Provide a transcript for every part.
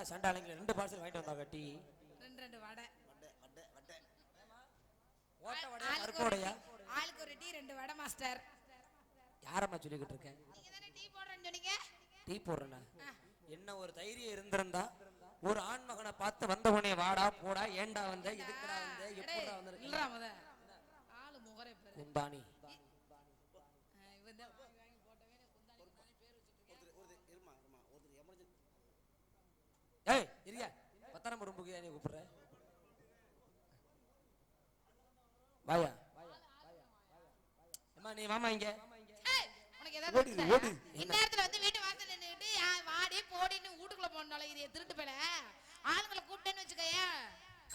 சண்டாளங்க 2 parcel வாங்கிட்டு வந்தாங்க tea 2 வடை ஓட்ட வடையா பருப்பு வடையா ஆளுக்கு ஒரு டீ 2 வடை மாஸ்டர் யாரம்மா சொல்லிக்கிட்டு இருக்கேன் நீங்க தானே டீ போடுறேன்னு சொன்னீங்க டீ போடுறேனா என்ன ஒரு தைரியம் இருந்திருந்தா ஒரு ஆண் மகனை பார்த்து வந்தவனே வாடா போடா ஏண்டா வந்த எதுக்குடா வந்த எப்படா வந்த இல்லடா முத ஆளு முகரே பேரு குந்தாணி இவன் தான் வாங்கி போட்டவே குந்தாணி பேர் வச்சிட்டு இருமா ஒருத்தர் எமர்ஜென்சி ஏய் இரியா 10 நம்பர் ரூமுக்கு நீ கூப்பிடுற வாயா அம்மா நீ மாமா இங்க உனக்கு ஏதாவது இந்த நேரத்துல வந்து வீட்டு வாசல்ல நின்னுட்டு வாடி போடின்னு வீட்டுக்குள்ள போனால இது திருட்டு பேல ஆளுங்களை கூப்பிட்டேன்னு வெச்சுக்கயே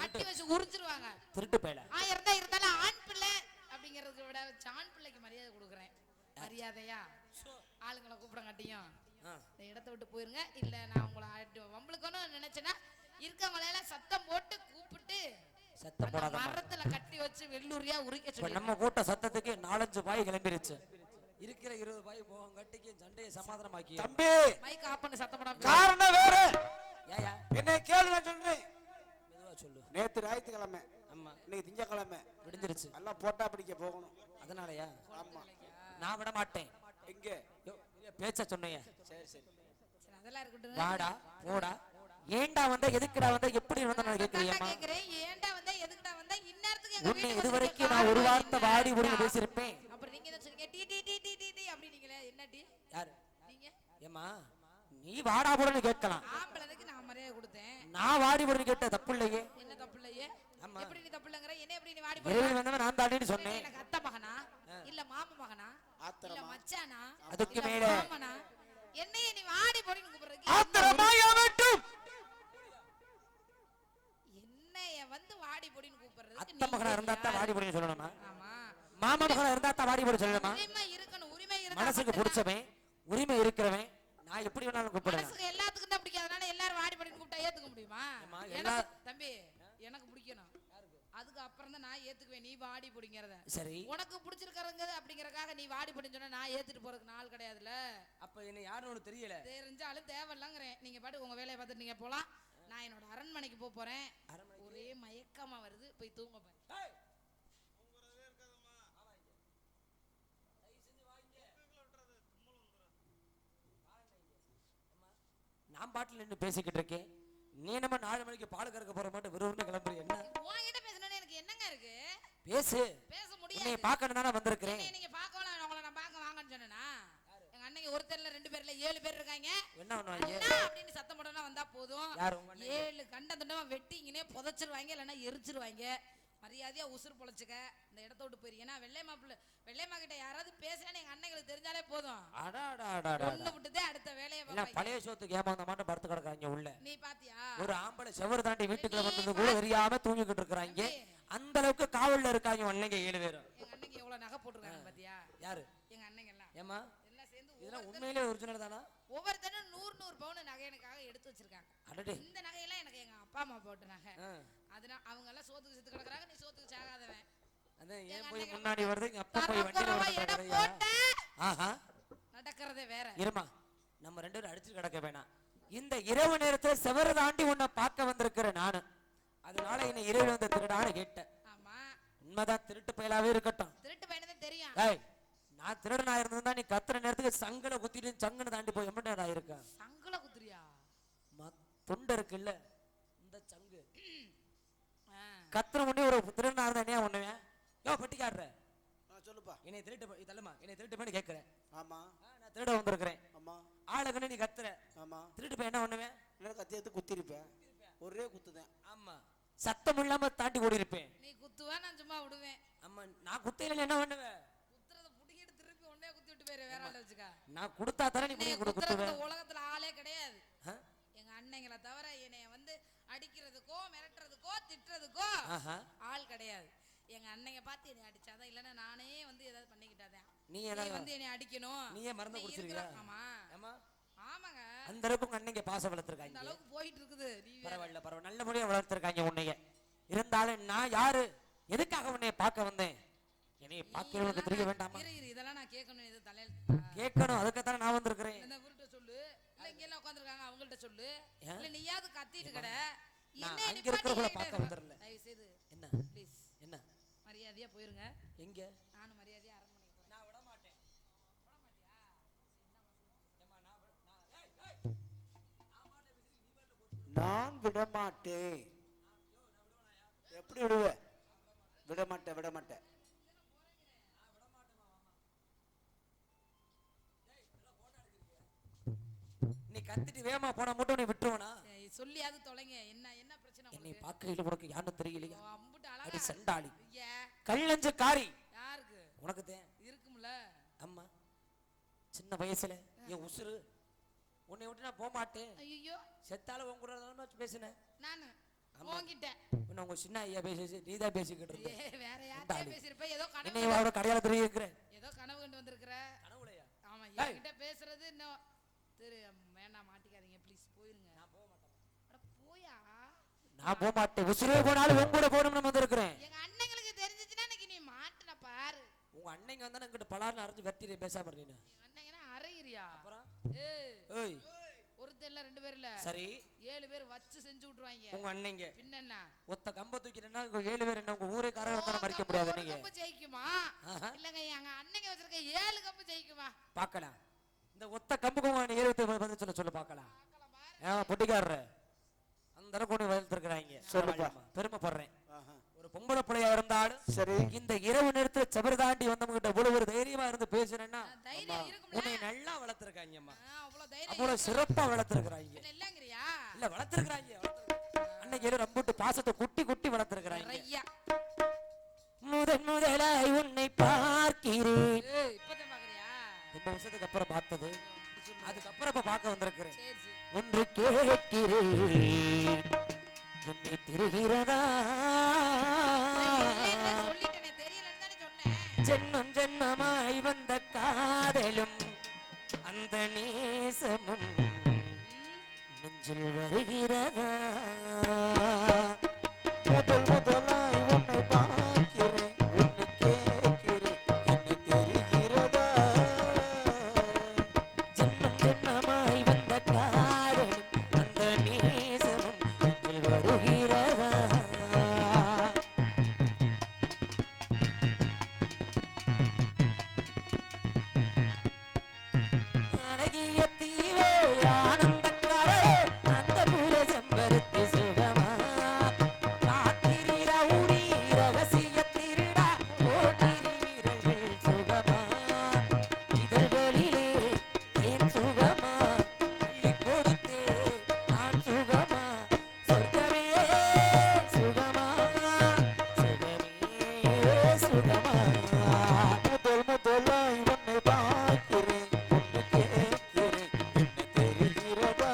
கட்டி வச்சு உரிச்சிருவாங்க திருட்டு பேல இருந்தாலும் ஆண் பிள்ளை அப்படிங்கறதுக்கு விட ஆண் பிள்ளைக்கு மரியாதை கொடுக்குறேன் மரியாதையா ஆளுங்களை கூப்பிடங்காட்டியும் இந்த இடத்தை விட்டு போயிருங்க இல்ல நான் உங்களை வம்பளுக்கணும் நினைச்சேன்னா இருக்கவங்கள எல்லாம் சத்தம் போட்டு கூப்பிட்டு சத்தம் போடாத மரத்துல கட்டி வச்சு வெள்ளூரியா உரிக்க சொல்லி நம்ம கூட்ட சத்தத்துக்கு 4-5 பாய் கிளம்பிருச்சு இருக்கிற 20 பாய் போவோம் கட்டிக்கு சண்டையை சமாதானமாக்கி தம்பி மைக் ஆஃப் பண்ணி சத்தம் போடாம காரணம் வேற ஏயா என்ன கேளு நான் சொல்றேன் மெதுவா சொல்லு நேத்து ஞாயிற்றுக்கிழமை ஆமா இன்னைக்கு திங்கக்கிழமை விடிஞ்சிருச்சு எல்லாம் போட்டா பிடிக்க போகணும் அதனாலயா ஆமா நான் விட மாட்டேன் எங்க பேச்ச சொன்னீங்க சரி சரி அதெல்லாம் இருக்கட்டும் வாடா போடா ஏண்டா வந்த எதுக்குடா வந்த எப்படி வந்த நான் கேக்குறியம்மா ஏண்டா வந்த எதுக்குடா வந்த இந்நேரத்துக்கு எங்க உன்னை இதுவரைக்கும் நான் ஒரு வார்த்தை வாடி ஓடி பேசியிருப்பேன் அப்புறம் நீங்க என்ன சொன்னீங்க டி டி டி டி டி டி அப்படி நீங்களே என்ன டி யாரு நீங்க ஏம்மா நீ வாடா போடன்னு கேட்கலாம் ஆம்பளதுக்கு நான் மரியாதை கொடுத்தேன் நான் வாடி போடன்னு கேட்ட தப்பு இல்லையே என்ன தப்பு இல்லையே ஆமா எப்படி நீ தப்பு இல்லங்கற என்ன எப்படி நீ வாடி இரவில் வந்தவன் நான் தாடின்னு சொன்னேன் எனக்கு அத்தை மகனா இல்ல மாமா மகனா இல்ல மச்சானா அதுக்கு மேல மாமனா என்னைய நீ வாடி போடின்னு கூப்பிடுறீங்க ஆத்திரமாயா வேண்டும் என்னைய வந்து வாடி போடின்னு கூப்பிடுறது அத்தை மகனா இருந்தா தான் வாடி போடின்னு சொல்லணுமா ஆமா மாமா மகனா இருந்தா தான் வாடி போடி சொல்லணுமா உரிமை இருக்கணும் உரிமை இருக்கணும் மனசுக்கு பிடிச்சவன் உரிமை இருக்கிறவன் நான் எப்படி வேணாலும் கூப்பிடுறேன் மனசுக்கு எல்லாத்துக்கும் தான் பிடிக்காதனால எல்லாரும் வாடி போடின்னு கூப்பிட்டா ஏத்துக்க முடியுமா தம்பி எனக்கு பிடிக்கணும் அதுக்கு அப்புறம் தான் நான் ஏத்துக்குவேன் நீ வாடி போடிங்கறத சரி உனக்கு பிடிச்சிருக்கறங்க அப்படிங்கறக்காக நீ வாடி போடின்னு சொன்னா நான் ஏத்திட்டு போறதுக்கு நாள் கிடையாதுல அப்ப என்ன யாருன்னு தெரியல தெரிஞ்சாலும் தேவையில்லங்கறேன் நீங்க பாட்டு உங்க வேலையை பார்த்துட்டு நீங்க போலாம் நான் என்னோட அரண்மனைக்கு போறேன் ஒரே மயக்கமா வருது போய் தூங்க போறேன் நான் பாட்டில் நின்று பேசிக்கிட்டு இருக்கேன் நீ நம்ம 4 மணிக்கு பால் கறக்க போற மாட்டே விறுவிறுன்னு கிளம்புற என்ன உன்கிட்ட பேசணும்னு எனக்கு என்னங்க இருக்கு பேச முடியாது நீ பார்க்கணும் தானே வந்திருக்கேன் நீங்க பார்க்கலாம் உங்களை நான் பார்க்க வாங்கன்னு சொன்னேனா எங்க அண்ணங்க ஒருத்தர்ல 2 பேர்ல 7 பேர் இருக்காங்க என்ன பண்ணுவாங்க அப்படின்னு சத்தம் போடனா வந்தா போதும் 7 கண்ட துண்டமா வெட்டி இங்கனே புதைச்சிருவாங்க இல்லனா எரிச்சிருவாங்க மரியாதையா உசுர் பொளச்சுக்க இந்த இடத்த விட்டு போறீங்கன்னா வெள்ளைமா கிட்ட யாராவது பேசினா எங்க அண்ணங்களுக்கு தெரிஞ்சாலே போதும் ஒண்ணு விட்டுதே அடுத்த வேலையை பாப்பாங்க பழைய சோத்துக்கு ஏமாந்த மாட்ட படுத்து கிடக்காங்க உள்ள நீ பாத்தியா ஒரு ஆம்பளை செவர் தாண்டி வீட்டுக்குள்ள வந்தது கூட தெரியாம தூங்கிக்கிட்டு இருக்காங்க அந்த அளவுக்கு காவல்ல இருக்காங்க அண்ணங்க 7 பேரும் எங்க அண்ணங்க எவ்வளவு நகை போட்டுருக்காங்க பாத்தியா யாரு எங்க அண்ணங்க எல்லாம் ஏமா எல்லாம் சேர்ந்து இதெல்லாம் உண்மையிலேயே ஒரிஜினல் தானா ஒவ்வொருத்தரும் 100 பவுன் நகை எனக்காக எடுத்து வச்சிருக்காங்க அடடே இந்த நகையெல்லாம் எனக்கு எங்க அப்பா அம்மா போட்ட நகை அதனால அவங்க எல்லாம் சோத்துக்கு செத்து கிடக்குறாங்க நீ சோத்துக்கு சாகாதவன் அதான் ஏன் போய் முன்னாடி வருது எங்க அப்பா போய் வண்டியில வரது ஆஹா நடக்கிறதே வேற இருமா நம்ம 2 பேரும் அடிச்சு கிடக்க வேணாம் இந்த இரவு நேரத்துல செவர தாண்டி உன்னை பார்க்க வந்திருக்கிறேன் நானு அதனால என்ன இரவு வந்து திருடான்னு கேட்டேன் ஆமா உண்மைதான் திருட்டு பயலாவே இருக்கட்டும் திருட்டு பையனே தெரியும் ஏய் நான் திருடனா இருந்தா நீ கத்துற நேரத்துக்கு சங்கல குத்திட்டு சங்கன தாண்டி போய் எம்ம நேரம் ஆயிருக்க சங்கல குத்துறியா தொண்டை இருக்குல்ல இந்த சங்கு கத்துற முன்னே ஒரு திருடனா இருந்தா என்ன பண்ணுவேன் யோ பெட்டி காட்டுற சொல்லுப்பா என்னை திருட்டு தள்ளுமா என்னை திருட்டு பண்ணி கேட்கிறேன் ஆமா நான் திருட வந்திருக்கிறேன் ஆமா ஆளுக்குன்னு நீ கத்துற ஆமா திருட்டு போய் என்ன பண்ணுவேன் என்ன கத்தி எடுத்து குத்திருப்பேன் ஒரே குத்துதேன் ஆமா சத்தம் இல்லாம தாண்டி ஓடி இருப்பேன் நீ குத்துவா நான் சும்மா விடுவேன் ஆமா நான் குத்தையில என்ன பண்ணுவேன் குத்துறத புடிக்கிட்டு திருப்பி ஒண்ணே குத்தி விட்டு போயிரு வேற ஆள வச்சுக்க இருக்கா? நான் கொடுத்தா தானே நீ என்னைய முடிவு கொடுத்துருவேன். குத்துறதுக்கு உலகத்துல ஆளே கிடையாது. ஆ? எங்க அண்ணங்களை தவிர என்னைய வந்து அடிக்கிறதுக்கோ மிரட்டுறதுக்கோ திட்டுறதுக்கோ ஆஹா. ஆள் கிடையாது. எங்க அண்ணங்க பார்த்து என்னை அடிச்சாதான், இல்லைன்னா நானே வந்து ஏதாவது பண்ணிக்கிட்டாதான். நீ நீ என்ன வந்து என்னை அடிக்கணும். நீயே மறந்து நீ குடிச்சிருக்கியா? இருக்கிற- ஆமா ஆமா. ஆமாங்க, அந்த அளவுக்கு உங்க அண்ணங்க பாசம் அந்த வளர்த்துருக்காங்க. அளவுக்கு போயிட்டு இருக்குது. நீ வேற. பரவாயில்ல பரவாயில்ல, நல்ல முறையா வளர்த்துருக்காங்க உன்னைய. இருந்தாலும் நான் யாரு, எதுக்காக உன்னைய பார்க்க வந்தேன்? என்னைய பார்க்கிறவனுக்கு தெரிய வேண்டாமா? இரு இரு, இதெல்லாம் நான் கேட்கணும். இது தலையில கேட்கணும், அதுக்காக நான் வந்திருக்கிறேன். இந்த ஊர்கிட்ட சொல்லு, இல்ல இங்க எல்லாம் உட்காந்துருக்காங்க அவங்கள்ட்ட சொல்லு, ஏன்? இல்ல நீயாவது கத்திட்டு கட. நான் என்ன அங்க இருக்கிறவங்கள பார்க்க வந்துடல. தயவு செய்து என்ன ப்ளீஸ் என்ன மரியாதையா போயிருங்க. எங்க நானும் மரியாதையா அரண்மனைக்கு போறேன். நான் விட மாட்டேன். நான் விட மாட்டேன். எப்படி விடுவ? விட மாட்டேன், விட மாட்டேன். நீ கத்திட்டு வேகமா போனா மட்டும் நீ விட்டுருவனா? ஏய், சொல்லியாவது தொலைங்க. என்ன என்ன பிரச்சனை என்னை உங்களுக்கு? பார்க்கையில உனக்கு யாருன்னு தெரியலையா? ஓ, அம்புட்டு அடி அழகா சண்டாளி, ஐயா, கல்லஞ்ச காரி. யாருக்கு உனக்கு தான். இருக்கும்ல? அம்மா சின்ன வயசுல என் உசுரு, உன்னை விட்டு நான் போக மாட்டேன். ஐயோ, செத்தால உன் கூட பேசினேன். நானு ஆமா. போங்கிட்ட. உன்னை உங்க சின்ன ஐயா பேசி நீதான் பேசிக்கிட்டு இருந்த. ஏ, வேற யார்கிட்ட பேசிருப்ப? ஏதோ என்னை கனவு, அவரோட கடையால தெரிய இருக்கிறேன். ஏதோ கனவு கண்டு வந்திருக்கிற. கனவுலையா? ஆமா, டேய். என்கிட்ட பேசுறது இன்னும் திரு வேண்டாம், மாட்டிக்காதீங்க ப்ளீஸ், போயிருங்க. நான் போக மாட்டேன். அட போயா. நான் போக மாட்டேன். உசுரே போனாலும் உன் கூட போகணும்னு வந்திருக்கிறேன். எங்க அண்ணங்களுக்கு தெரிஞ்சிச்சுன்னா இன்னைக்கு நீ மாட்டுன பாரு. உங்க அன்னைங்க வந்தா என்கிட்ட பலார்னு அரைஞ்சு வெட்டி பேசாம இருந்தீங்க. எங்க அண்ணங்கன்னா அரைகிறியா? அப்புறம் ஏய், ஏய் ஒருத்தர் இல்ல, 2 பேர் இல்ல, சரி 7 பேர் வச்சு செஞ்சு விட்டுருவாங்க. உங்க அன்னைங்க பின்ன என்ன? ஒத்த கம்ப தூக்கிட்டா 7 பேர் என்ன உங்க ஊரே காரங்க வந்தா மறிக்க முடியாது. ஒரு நீங்க கப்பு ஜெயிக்குமா? ஆஹா. இல்லங்க, எங்க அண்ணங்க வச்சிருக்க 7 கப்பு ஜெயிக்குமா? பார்க்கலாம். இந்த ஒத்த கம்புக்கும் 7 பதில் சொல்ல பார்க்கலாம். பார்க்கலாம் பாரு. ஏன் பொட்டிக்காரரு அந்த அளவுக்கு ஒண்ணு வளர்த்துருக்கிறாங்க. சொல்லுப்பா. பெருமைப்படுறேன். ஆஹா. ஒரு பொம்பளை பிள்ளையா இருந்தாலும் சரி. இந்த இரவு நேரத்துல செவரு தாண்டி வந்தவங்க கிட்ட இவ்வளவு ஒரு தைரியமா இருந்து பேசுறேன்னா தைரியம் இருக்கும்ல? உன்னை நல்லா வளர்த்துருக்காங்கம்மா. அவ்வளவு தைரியம் அவ்வளவு சிறப்பா வளர்த்துருக்கிறாங்க. பின்ன இல்லங்கறியா? இல்ல வளர்த்துருக்கிறாங்க. அன்னைக்கு ரம்புட்டு பாசத்தை குட்டி குட்டி வளர்த்துருக்கிறாங்க. நிறையா. முதன் முதலாய் உன்னை பார்க்கிறேன். ஏய், இப்பதான் பாக்குறியா? ரொம்ப வருஷத்துக்கு அப்புறம் பார்த்தது. அதுக்கப்புறம் இப்ப பார்க்க வந்திருக்கிறேன். சரி சரி. ஒன்று கேட்கிறேன், என்னை திருகிறதா? சொல்லிட்டேனே, தெரியலன்னு தானே சொன்னேன். ஜென்மம் ஜென்மமாய் வந்த காதலும் அந்த நேசமும் நெஞ்சில் வருகிறதா? முதல் முதலாய் உன்னை பார்க்கிறேன், உன்னை கேட்கிறேன், என்னை தெரிகிறதா? ஜென்மம் ஜென்மமாய் வந்த காதலும் அந்த நேசமும் நெஞ்சில் வருகிறதா? அழகிய தீவே ஆனந்த கடலே, அந்த புல செம்பருத்தி சுகமா? ராத்திரி ரவுடி ரகசிய திருடா, ஓட்டிரி வீரர்கள் சுகமா? இதழ்களிலே ஏன் சுகமா? அள்ளி கொடுத்தே நான் சுகமா? சொர்க்கமே சுகமா? சுகமே சுகமா? முதல் முதலாய் உன்னை பார்க்கிறேன், உன்னை கேட்கிறேன், என்னை தெரிகிறதா?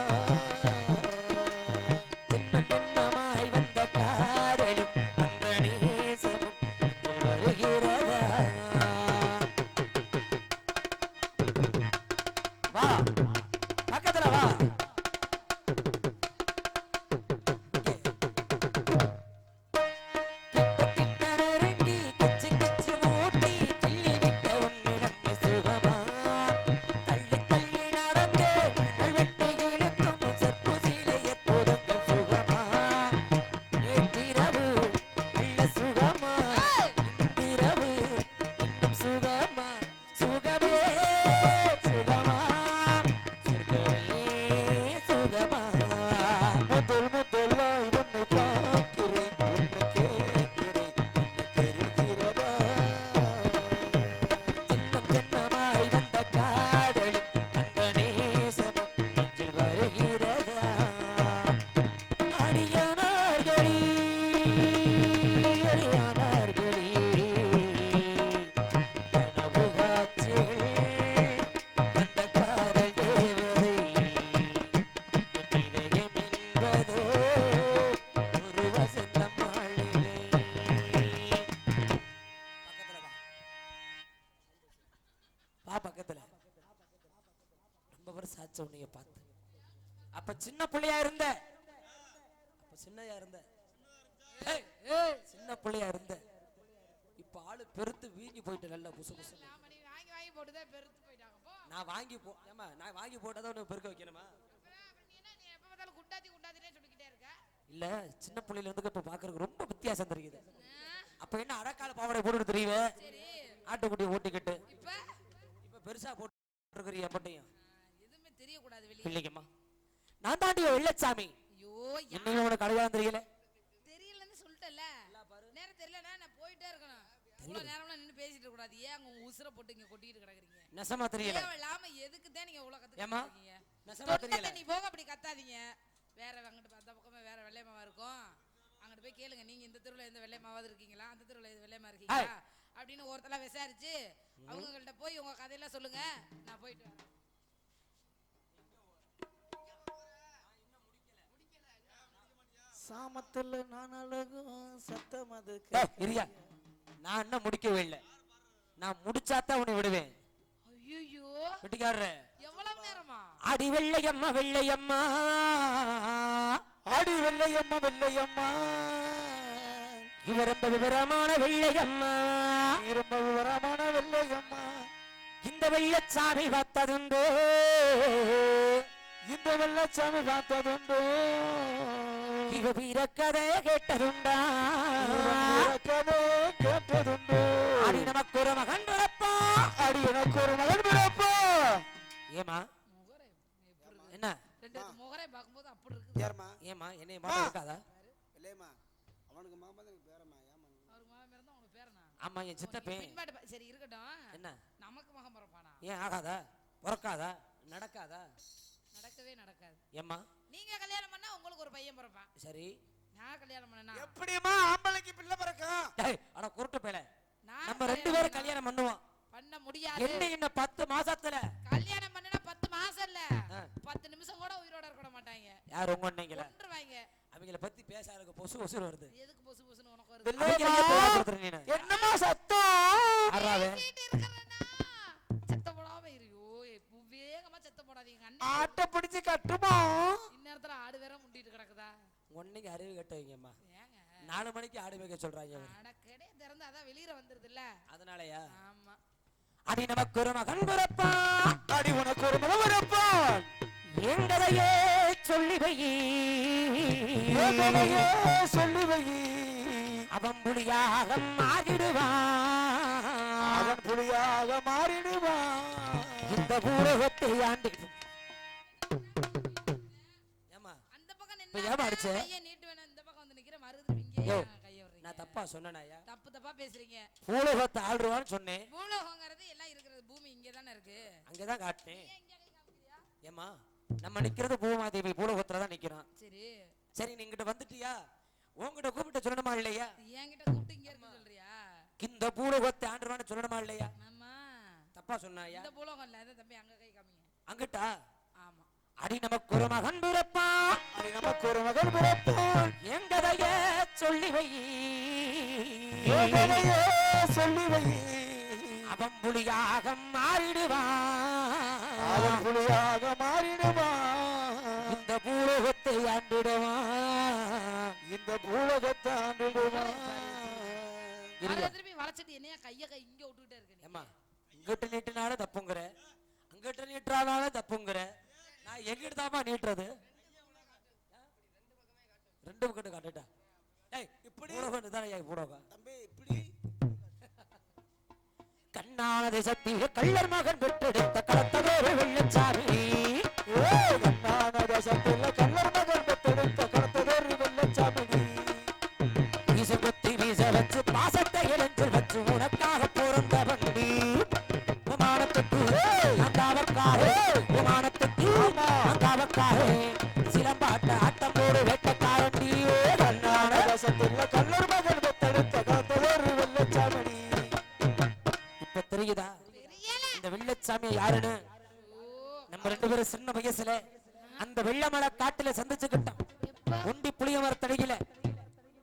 ஜென்மம் ஜென்மமாய் வந்த காதலும் அந்த நேசமும் நெஞ்சில் வருகிறதா? வா பக்கத்துல வா. கிட்ட நெருங்கி கிச்சு கிச்சு மூட்டி கிள்ளி விட்ட உன்னை நம்மை சுகமா? தள்ளி தள்ளி நடந்தே வெட்டி இழுக்கும் சற்புசிலை எப்போதும் சுகமா? நேற்றிரவு நல்ல சுகமா? இன்றிரவு இன்னும் சுகமா? சுகமே சுகமா? வா பக்கத்துல. ரொம்ப வருஷம் ஆச்சு உன்னைய பார்த்து. அப்ப சின்ன பிள்ளையா இருந்த, அப்ப சின்னையா இருந்த, ஏய், ஏய், சின்ன பிள்ளையா இருந்த. இப்ப ஆளு பெருத்து வீங்கி போயிட்டு நல்ல புசு புசு. ஆமா, நீ வாங்கி வாங்கி போட்டுதான் பெருத்து போயிட்டாங்க போ. நான் வாங்கி ஏமா நான் வாங்கி போட்டதை உனக்கு பெருக்க வைக்கணுமா? நீ என்ன நீ எப்ப பார்த்தாலும் குண்டாத்தினே சொல்லிக்கிட்டே இருக்க? இல்ல சின்ன பிள்ளையில இருந்து இப்ப பாக்குறதுக்கு ரொம்ப வித்தியாசம் தெரியுது. அப்ப என்ன அடக்கால பாவடை போட்டுட்டு தெரியுவே, சரி ஆட்டுக்குட்டி ஓட்டிக்கிட்டு. இப்ப இப்ப பெருசா போட்டுருக்கிறிய பட்டையும் எதுவுமே தெரியக்கூடாது வெளியே. இல்லைங்கம்மா, நான் தாண்டி வெள்ளச்சாமி. ஐயோ என்னையும் உனக்கு அடையாளம் தெரியல. தெரியலன்னு சொல்லிட்டல, நேரம் தெரியலன்னா நான் போயிட்டே இருக்கணும். இவ்வளவு நேரம்லாம் நின்னு பேசிட்டு இருக்க கூடாது. ஏன் உங்க உசுரை போட்டு இங்க கொட்டிட்டு கிடக்குறீங்க? நெசமா தெரியல. தேவையில்லாம எதுக்கு தான் நீங்க இவ்வளவு ஏம்மா? கத்துக்கிட்டீங்க? நெசமா தெரியல. நீ போக அப்படி கத்தாதீங்க. வேற அங்கிட்டு அந்த பக்கமே வேற வெள்ளை மாவா இருக்கும், அங்கிட்டு போய் கேளுங்க. நீங்க இந்த தெருவுல எந்த வெள்ளை மாவாது இருக்கீங்களா, அந்த தெருவுல எந்த வெள்ளை மாவா இருக்கீங்களா அப்படின்னு ஒருத்தலாம் விசாரிச்சு அவங்கள்ட்ட போய் உங்க கதையெல்லாம் சொல்லுங்க. நான் போயிட்டு வரேன். சாமத்துல நான் அழகும் சத்தம் அது இரியா, நான் என்ன முடிக்கவே இல்லை. நான் முடிச்சாத்தான் உன்னை விடுவேன். ஐயோ வெட்டிக்காரர எவ்வளவு நேரமா? அடி வெள்ளையம்மா வெள்ளையம்மா, ஆடி வெள்ளையம்மா வெள்ளையம்மா, இவர் ரொம்ப விவரமான வெள்ளையம்மா, ரொம்ப விவரமான வெள்ளையம்மா, இந்த வெள்ளச்சாமி பார்த்ததுண்டோ, இந்த வெள்ளச்சாமி பார்த்ததுண்டோ, இவ வீரக்கதை கேட்டதுண்டா, கேட்டதுண்டோ, அடி நமக்கு ஒரு மகன் பிறப்பா, அடி எனக்கு ஒரு மகன் பிறப்பா. ஏமா முகரை எப்படி என்ன ரெண்டு முகரை பார்க்கும்போது அப்படி இருக்கு. ஏர்மா ஏமா என்னைய மாமா இருக்காதா? இல்லையம்மா, அவனுக்கு மாமா தான் எனக்கு பேரம்மா. ஏமா அவருக்கு மகன் இருந்தா உனக்கு பேரனா? ஆமா என் சித்தப்பேன். பின்பாட்டு சரி இருக்கட்டும். என்ன நமக்கு மகன் பிறப்பானா? ஏன் ஆகாதா, பிறக்காதா, நடக்காதா? நடக்கவே நடக்காது. ஏம்மா நீங்க கல்யாணம் பண்ணா உங்களுக்கு ஒரு பையன் பிறப்பான். சரி, நான் கல்யாணம் பண்ணனா எப்படிமா ஆம்பளைக்கு பிள்ளை பிறக்கும்? டேய் அட குருட்டு பேல, நான் நம்ம ரெண்டு பேரும் கல்யாணம் பண்ணுவோம். பண்ண முடியாது. என்ன 10 மாசத்துல கல்யாணம் பண்ணனா 10 மாசம் இல்ல, ஆ. 10 நிமிஷம் கூட உயிரோட இருக்க மாட்டாங்க. யார் உங்க அண்ணங்கள? கொன்றுவாங்க. அவங்கள பத்தி பேசாதக்கு பொசு பொசு வருது. எதுக்கு பொசு பொசுன்னு உனக்கு வருது? அவங்கள ஏன் பேச கொடுத்துற நீனு? என்னமா சத்தம்? ஆறாவே பேசிட்டு இருக்கறேன்னா சத்தம் போடாம இருயோ. வேகமா சத்தம் போடாதீங்க. அண்ணன் ஆட்ட பிடிச்சு கட்டுமா? இந்நேரத்துல ஆடு வேற முண்டிட்டு கிடக்குதா? ஒன்னைக்கு அறிவு கட்டவங்கம்மா, ஏங்க 4 மணிக்கு ஆடு மேய்க்க சொல்றாங்க. அட கடை திறந்து அதான் வெளியில வந்துருதுல்ல. அதனாலயா? ஆமா. அடி நமக்கு ஒரு மகன் பிறப்பா, அடி உனக்கு ஒரு மகன் பிறப்பா, எங்களையே சொல்லி வை, ஏகலையே சொல்லி வை, அவன் புலியாக மாறிடுவான், அவன் புலியாக மாறிடுவான், இந்த பூரகத்தை ஆண்டு. ஏமா அந்த பக்கம் இப்ப ஏமா அடிச்ச? நின்னா கையை நீட்டு வேணும். இந்த பக்கம் வந்து நிக்கிற மருது இங்கே யோ, கையை விடுறீங்க. நான் தப்பா சொன்னேனாயா? தப்பு தப்பா பேசுறீங்க. பூலகத்தை ஆள்ருவான்னு சொன்னேன், பூலோகங்கிறது எல்லாம் இருக்கிறது பூமி இங்கே தானே இருக்கு. அங்கதான் காட்டினேன். ஏன் இங்க காமிக்கிறியா? ஏமா நம்ம நிக்கிறது பூமாதேவி பூலகத்துல தான் நிக்கிறோம். சரி, சரி நீ இங்கிட்ட வந்துட்டியா, உங்ககிட்ட கூப்பிட்டு சொல்லணுமா இல்லையா? என்கிட்ட கூப்பிட்டு இங்க இருக்கு சொல்றியா? இந்த பூலகத்தை ஆண்டுவான்னு சொல்லணுமா இல்லையா? ஆமா. தப்பா சொன்னாயா? இந்த பூலோகம் இல்ல, அதான் தம்பி அங்க கை காமிங்க. அங்கிட்டா? ஆமா. அடி நமக்கு ஒரு மகன் பிறப்பா, அடி நமக்கு ஒரு மகன் பிறப்பான், எங்கதையே சொல்லி வை, ஏகலையே சொல்லி வை, அவன் புலியாக மாறிடுவான், அவன் புலியாக மாறிடுவான், இந்த பூலகத்தை ஆண்டிடுவான், இந்த பூலகத்தை ஆண்டிடுவான். அதை திருப்பி வளைச்சிட்டு என்னையா கைய கை இங்க விட்டுக்கிட்டே இருக்க நீ? ஏமா இங்கிட்ட நீட்டினாலும் தப்புங்கிற, அங்கிட்ட நீட்டுறாலும் தப்புங்கிற, நான் எங்கிட்ட தாமா நீட்டுறது? 2 பக்கத்து காட்டுட்டா. ஏய் இப்படி பூலகம் தானே பூலகம். தம்பி இப்படி கண்ணான தேசத்தில் கள்ளர் மகன் பெற்றெடுத்த கடத்ததோரு வெள்ளச்சாமி, கண்ணான தேசத்தில் கள்ளர் மகன் பெற்றெடுத்த கடத்ததோரு வெள்ளச்சாமி, வீச கொத்தி வீச வச்சு பாசத்தை இழந்தில் வச்சு உனக்காக பிறந்த வண்டி, விமானத்துக்கு அங்காவக்காக, விமானத்துக்கு அங்காவக்காக, சிலம்பாட்ட ஆட்டம் போடு வேட்டக்காரண்டி, கண்ணான தேசத்தில் கள்ளர் மகன் பெற்றெடுத்த கடத்ததோரு வெள்ளச்சாமி. இப்ப தெரியுதா தெரியல. இந்த வெள்ளச்சாமி யாருன்னு? ஓ, நம்ம 2 பேரும் சின்ன வயசுல அந்த வெள்ளமலை காட்டுல சந்திச்சுக்கிட்டோம். எப்ப? ஒண்டி புளிய மரத்தடியில.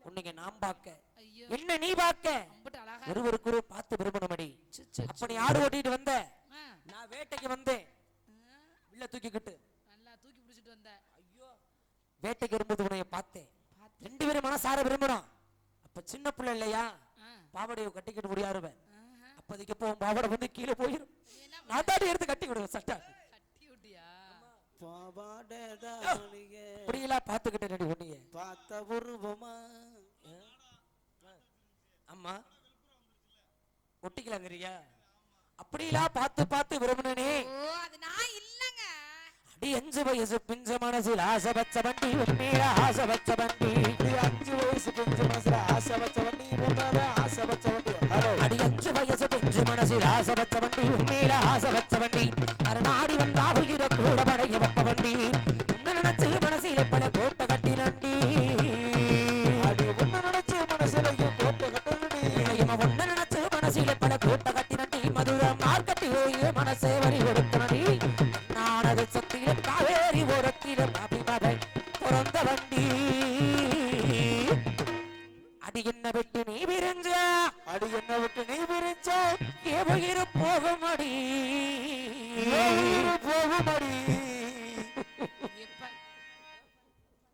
உன்னைக்கு நாம் பார்க்க, ஐயோ, என்ன நீ பார்க்க, அம்புட்டு அழகா ஒருவருக்கு ஒரு பார்த்து விரும்பணுமடி. இருக்கு. அப்ப நீ ஆடு ஓட்டிட்டு வந்த, ஆ, நான் வேட்டைக்கு வந்தேன் வில்ல தூக்கிக்கிட்டு நல்லா தூக்கி பிடிச்சிட்டு வந்த. ஐயோ வேட்டைக்கு வரும்போது உன்னைய பார்த்தேன். ரெண்டு பேரும் மனசார விரும்புறோம். அப்ப சின்ன பிள்ளை இல்லையா, பாவடையை கட்டிக்கிட்டு முடியாருவேன். அப்போதைக்கு இப்போ பாவடை வந்து கீழே போயிடும். நான் தாடி எடுத்து கட்டி விடுவேன் சட்டை. கட்டி விட்டியா? இப்படியெல்லாம் பார்த்துக்கிட்டே நடி ஒண்ணிய பார்த்த உருவமா. அம்மா ஒட்டிக்கலாங்கிறியா? அப்படியெல்லாம் பார்த்து பார்த்து விரும்பினே. ஓ அது நான் இல்லங்க. அடி 5 வயசு பிஞ்ச மனசில் ஆசை வச்ச வண்டி உண்மையில ஆசை வச்ச வண்டி. 5 வயசு பிஞ்சு மனசுல ஆசை வச்ச வண்டி உண்மையில ஆசை வச்ச வண்டி. அடி 5 வயசு பிஞ்சு மனசில் ஆசை வச்ச வண்டி உண்மையில ஆசை வச்ச வண்டி. அரணாடி வந்தாவுகிற கூட படைய வப்ப வண்டி. உன்ன நினைச்சு மனசில பல கோட்டை கட்டி நண்டி. அடி உன்ன நினைச்சு மனசுலையும் கோட்டை கட்டி. ஒன்ன நினைச்சு மனசில பல கோட்டை கட்டி நண்டி. மதுரை மார்க்கெட்டு மனசே வரி கொடுத்த நடி. நானது சத்தியில காவேரி ஓரத்தில பாபி மதை பிறந்த வண்டி. அடி என்ன விட்டு நீ விரிஞ்ச, அடி என்ன விட்டு நீ விரிச்சா ஏவுகிற போகுமடி போகுமடி. எப்ப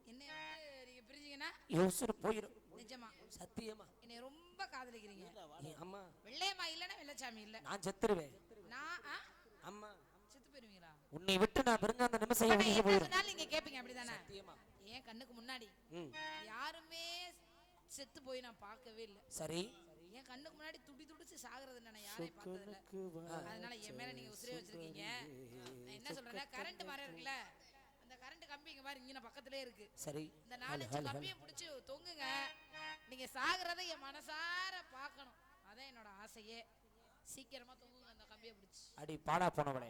என்னை வந்து நீங்க பிரிஞ்சீங்கன்னா யோசனை போயிடும். நிஜமா சத்தியமா என்னை ரொம்ப காதலிக்கிறீங்க. அம்மா வெள்ளையம்மா இல்லைன்னா வெள்ளச்சாமி இல்ல. நான் செத்துருவேன். நான் அம்மா செத்து போயிருவீங்களா? உன்னை விட்டு நான் பிறந்த அந்த நிமிஷம் ஆனா ஒதுங்கி என்ன போயிடும். சொன்னாலும் நீங்க கேப்பீங்க அப்படிதானே? சத்தியமா. என் கண்ணுக்கு முன்னாடி ம் யாருமே செத்து போய் நான் பார்க்கவே இல்லை. சரி. என் கண்ணுக்கு முன்னாடி துடி துடிச்சு சாகுறது நான் யாரையும் பார்த்தது இல்ல. அதனால என் மேல நீங்க உசிரே வச்சிருக்கீங்க. நான் என்ன சொல்றேன்னா கரண்ட் மரம் இருக்குல்ல, அந்த கரண்ட் கம்பி இங்க பாரு இங்க பக்கத்திலே இருக்கு. சரி. இந்த 4 கம்பியை பிடிச்சு தொங்குங்க. நீங்க சாகுறதை என் மனசார பார்க்கணும். அதான் என்னோட ஆசையே. சீக்கிரமா தொங்குங்க அந்த கம்பியை பிடிச்சு. அடி பாடா போனவளே,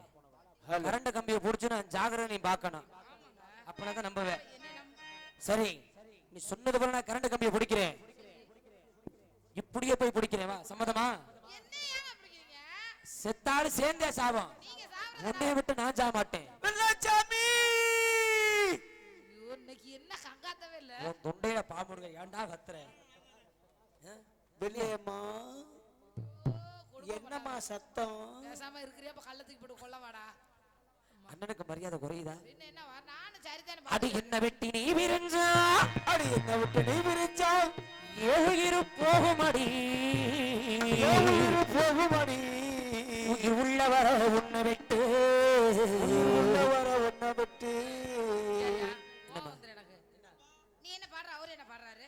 கரண்ட் கம்பியை புடிச்சு நான் ஜாகிரதை நீ பார்க்கணும். அப்பதான் நம்புவேன். சரி நீ சொன்னது போல நான் கரண்ட் கம்பியை பிடிக்கிறேன். இப்படியே போய் பிடிக்கிறேன். வா சம்மதமா? என்ன ஏன் பிடிக்கிறீங்க? செத்தாலும் சேர்ந்தே சாவம். நீங்க சாகுறத உன்னை விட்டு நான் சாக மாட்டேன். வெள்ளச்சாமி இன்னைக்கு என்ன கங்காத்தவே இல்ல. உன் தொண்டையில பாம்புடுங்க. ஏன்டா கத்துற? வெள்ளையம்மா என்னம்மா சத்தம்? பேசாம இருக்கிறியா? அப்ப கள்ளத்துக்கு போட்டு கொல்ல வாடா. அண்ணனுக்கு மரியாதை குறையுதா? என்ன என்ன வா நானும் சரிதானே. அடி என்ன வெட்டி நீ விரிஞ்சா, அடி என்ன விட்டு நீ விரிச்சா ஏவுகிற போகுமடி போகுமடி. உயிர் உள்ளவர உன்னை விட்டு உள்ளவர உன்னை விட்டு. கோவம் வந்துரு எனக்கு. நீ என்ன பாடுற? அவரு என்ன பாடுறாரு?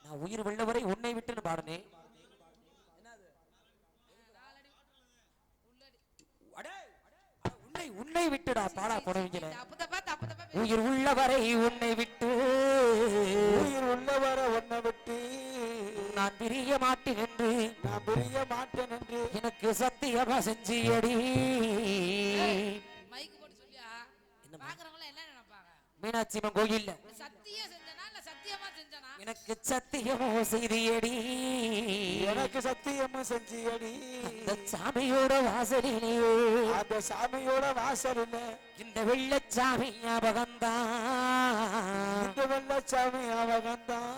நான் உயிர் உள்ளவரை உன்னை விட்டுன்னு பாடுனேன். உன்னை விட்டுடா பாடா போடுவீங்க. தப்பு தப்பா தப்பு தப்பா உயிர் உள்ளவரை உன்னை விட்டு உயிர் உள்ளவர உன்னை விட்டு நான் பிரிய மாட்டேன் என்று நான் பிரிய மாட்டேன் என்று எனக்கு சத்தியமா செஞ்சியடி. மைக் போட்டு சொல்லியா? பாக்குறவங்க என்ன நினைப்பாங்க? மீனாட்சி அம்மன் கோயில்ல சத்தியம் செஞ்சனா இல்ல சத்தியமா செஞ்சனா? எனக்கு சத்தியமோ செய்தியடி. எனக்கு சத்தியமா செஞ்சியடி. அந்த சாமியோட வாசலிலே அந்த சாமியோட வாசலில் இந்த வெள்ளச்சாமி ஞாபகம்தான். இந்த வெள்ளச்சாமி அவகந்தான்.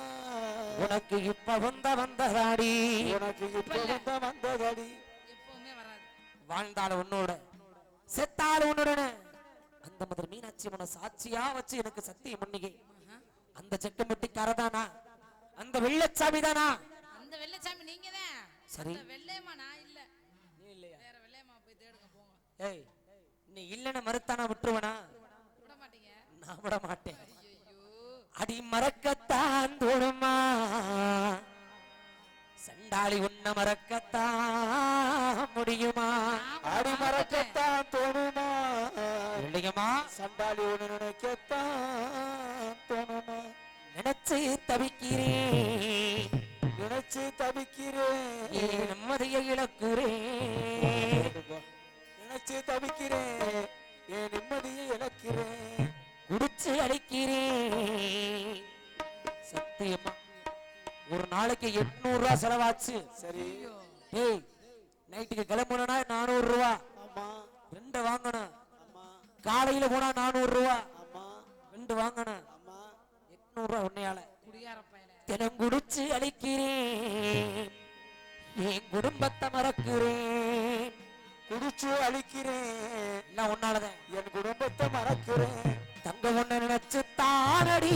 உனக்கு இப்ப வந்ததாடி. உனக்கு இப்ப வந்ததடி. எப்பவுமே வராது. வாழ்ந்தாலும் உன்னோட செத்தாலும் உன்னுடன அந்த மாதிரி மீனாட்சி அம்மனை சாட்சியா வச்சு எனக்கு சத்தியம் பண்ணிக்கை. அந்த செட்டுமுட்டிக்காரதானா? அந்த வெள்ளச்சாமி தானா? அந்த வெள்ளைச்சாமி நீங்க தான். சரி. அந்த வெள்ளையம்மா நான் இல்ல. நீ இல்லையா? வேற வெள்ளையம்மா போய் தேடுங்க போங்க. ஏய் நீ இல்லன்னு மறுத்தானா விட்டுருவனா? விட மாட்டீங்க. நான் விட மாட்டேன். ஐயோ அடி மறக்கத்தான் தோணுமா சண்டாளி, உன்னை மறக்கத்தான் முடியுமா? அடி மறக்கத்தான் தோணுமா? இல்லையம்மா சண்டாளி ஒண்ணு நினைக்கத்தான் தோணுமா? நினைச்சு தவிக்கிறேன், நினைச்சு தவிக்கிறேன், ஏன் நிம்மதியை இழக்கிறேன். நினைச்சு தவிக்கிறேன், என் நிம்மதியை இழக்கிறேன், குடிச்சு அழிக்கிறேன். சத்தியமா ஒரு நாளைக்கு 800 ரூபா செலவாச்சு. சரி. ஏய் நைட்டுக்கு கிளம்புனா 400 ரூபா. ஆமா 2 வாங்கணும். ஆமா காலையில போனா 400 ரூபா. ஆமா 2 வாங்கணும். ஆமா 800 ரூபா உன்னையால. குடியார பையல. தினம் குடிச்சு அழிக்கிறேன், என் குடும்பத்தை மறக்கிறேன். குடிச்சு அழிக்கிறேன் எல்லாம் உன்னாலதான். என் குடும்பத்தை மறக்கிறேன் தங்க ஒண்ணு நினைச்சு தானடி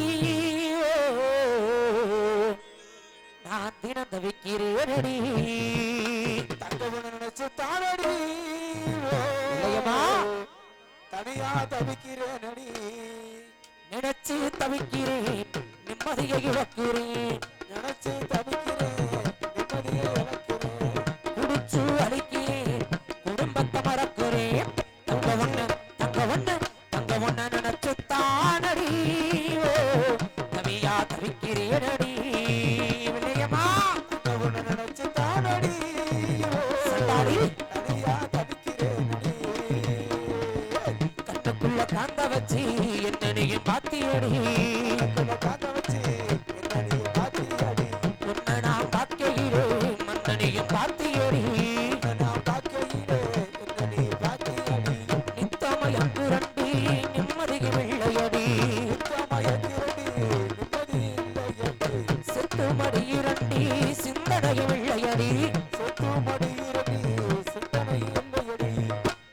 நான் தினம் தவிக்கிறேனடி. தங்க ஒண்ணு நினைச்சு தானடி இல்லையம்மா தனியா தவிக்கிறேனடி நினைச்சு தவிக்கிறேன் நிம்மதியை இழக்கிறேன். நினைச்சு தவிக்கிறேன் நிம்மதியை இழக்கிறேன் குடிச்சு அழிக்கிறேன் குடும்பத்தை மறக்கிறேன். தங்க ஒண்ணு நினைச்சு தானடி தவியா தவிக்கிறேனடி. இல்லையம்மா தங்க ஒண்ணு நினைச்சு தானடி சண்டாடி தனியா தவிக்கிறேனடி கண்ணுக்குள்ள காந்த வச்சு என்னனையும் பாத்தியடி. காத்த வச்சு என்னடி பாத்தியடி உன்னை நான் பார்க்கையிலே மன்னனையும் பாத்தியடி. நான் பார்க்கையிலே என்னடி பாத்தியடி நித்தமயம் புரண்டி நிம்மதிக்கு வெள்ளையடி. மயக்கிறடி நிம்மதி இல்லையடி செத்து மடியிரண்டி சிந்தனைய வெள்ளையடி. சொத்து மடியிரடி சிந்தனை இல்லையடி